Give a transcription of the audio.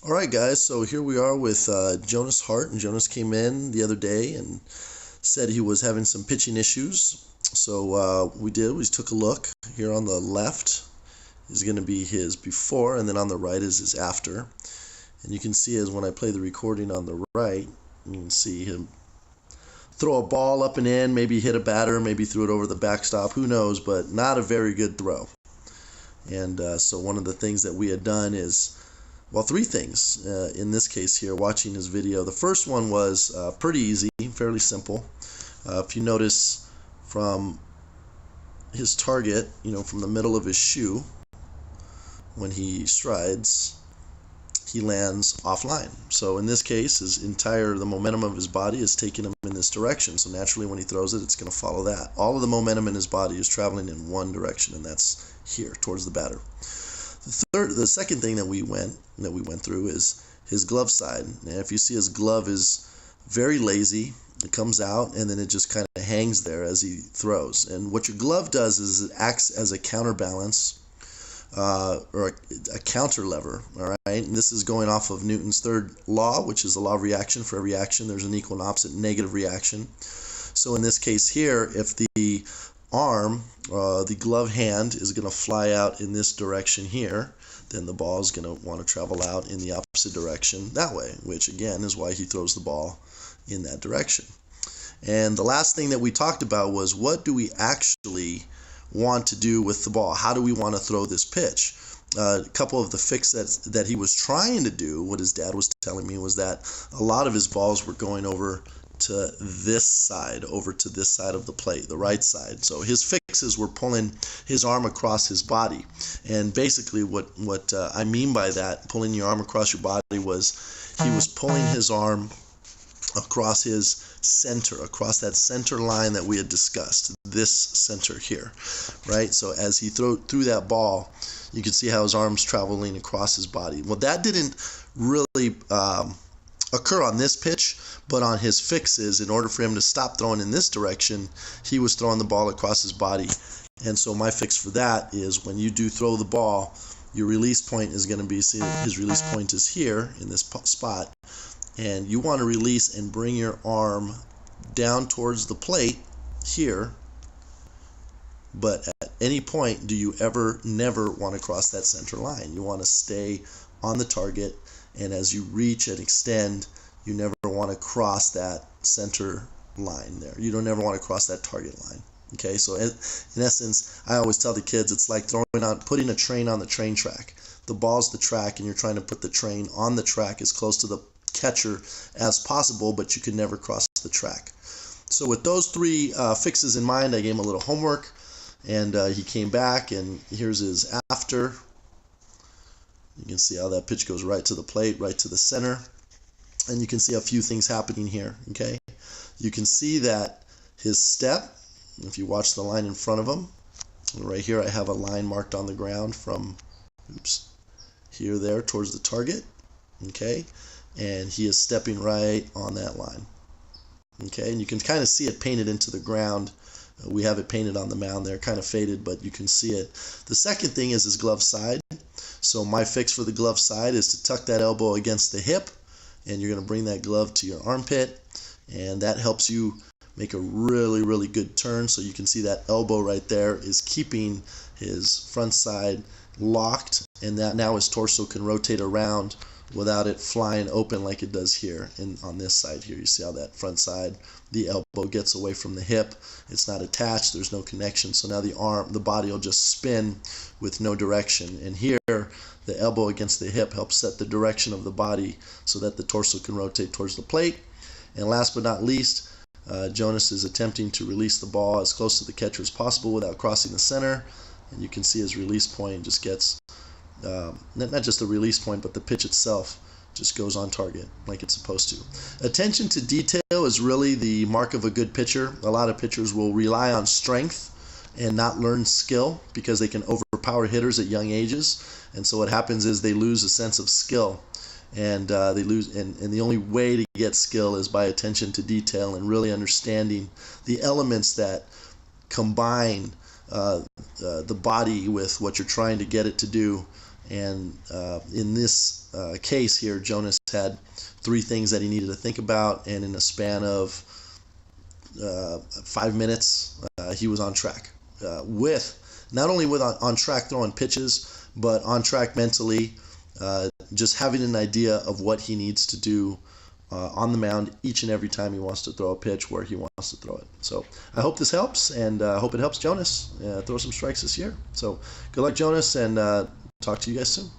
All right, guys, so here we are with Jonas Hart, and Jonas came in the other day and said he was having some pitching issues. So we took a look. Here on the left is going to be his before, and then on the right is his after. And you can see as when I play the recording on the right, you can see him throw a ball up and in, maybe hit a batter, maybe threw it over the backstop, who knows, but not a very good throw. And so one of the things that we had done is, well, three things in this case here, watching his video. The first one was pretty easy, fairly simple. If you notice from his target, from the middle of his shoe, when he strides, he lands offline. So in this case, the momentum of his body is taking him in this direction. So naturally, when he throws it, it's going to follow that. All of the momentum in his body is traveling in one direction, and that's here towards the batter. The second thing that we went through is his glove side. And if you see, his glove is very lazy. It comes out and then it just kind of hangs there as he throws. And what your glove does is it acts as a counterbalance or a counter lever. All right, and this is going off of Newton's third law, which is the law of reaction. For every action, there's an equal and opposite negative reaction. So in this case here, if the arm, the glove hand, is going to fly out in this direction here, then the ball is going to want to travel out in the opposite direction that way, which again is why he throws the ball in that direction. And the last thing that we talked about was, what do we actually want to do with the ball? How do we want to throw this pitch? A couple of the fixes that he was trying to do, what his dad was telling me, was that a lot of his balls were going over to this side of the plate, the right side. So his fixes were pulling his arm across his body. And basically what I mean by that, pulling your arm across your body, was he was pulling his arm across his center, across that center line that we had discussed, this center here, right? So as he threw that ball, you could see how his arm's traveling across his body. Well, that didn't really occur on this pitch, but on his fixes, in order for him to stop throwing in this direction, he was throwing the ball across his body. And so my fix for that is, when you do throw the ball, your release point is going to be, see, his release point is here in this spot, and you want to release and bring your arm down towards the plate here, but at any point do you never want to cross that center line. You want to stay on the target, and as you reach and extend, you never want to cross that center line there. You don't ever want to cross that target line. Okay, so in essence, I always tell the kids, it's like putting a train on the train track. The ball's the track, and you're trying to put the train on the track as close to the catcher as possible, but you can never cross the track. So with those three fixes in mind, I gave him a little homework, and he came back, and here's his after. You can see how that pitch goes right to the plate, right to the center. And you can see a few things happening here, okay? You can see that his step, if you watch the line in front of him, right here I have a line marked on the ground from, here there towards the target, okay? And he is stepping right on that line, okay? And you can kind of see it painted into the ground. We have it painted on the mound there, kind of faded, but you can see it. The second thing is his glove side. So my fix for the glove side is to tuck that elbow against the hip, and you're going to bring that glove to your armpit, and that helps you make a really, really good turn. So you can see that elbow right there is keeping his front side locked, and that now his torso can rotate around without it flying open like it does here. And on this side here, you see how that front side, the elbow gets away from the hip. It's not attached, there's no connection. So now the body will just spin with no direction. And here, the elbow against the hip helps set the direction of the body so that the torso can rotate towards the plate. And last but not least, Jonas is attempting to release the ball as close to the catcher as possible without crossing the center. And you can see his release point just gets, not just the release point, but the pitch itself just goes on target like it's supposed to. Attention to detail is really the mark of a good pitcher. A lot of pitchers will rely on strength and not learn skill because they can overpower hitters at young ages. And so what happens is they lose a sense of skill. And the only way to get skill is by attention to detail and really understanding the elements that combine the body with what you're trying to get it to do, And in this case here, Jonas had 3 things that he needed to think about, and in a span of 5 minutes, he was on track. With not only with on track throwing pitches, but on track mentally, just having an idea of what he needs to do on the mound each and every time he wants to throw a pitch where he wants to throw it. So I hope this helps, and I hope it helps Jonas throw some strikes this year. So good luck, Jonas, and talk to you guys soon.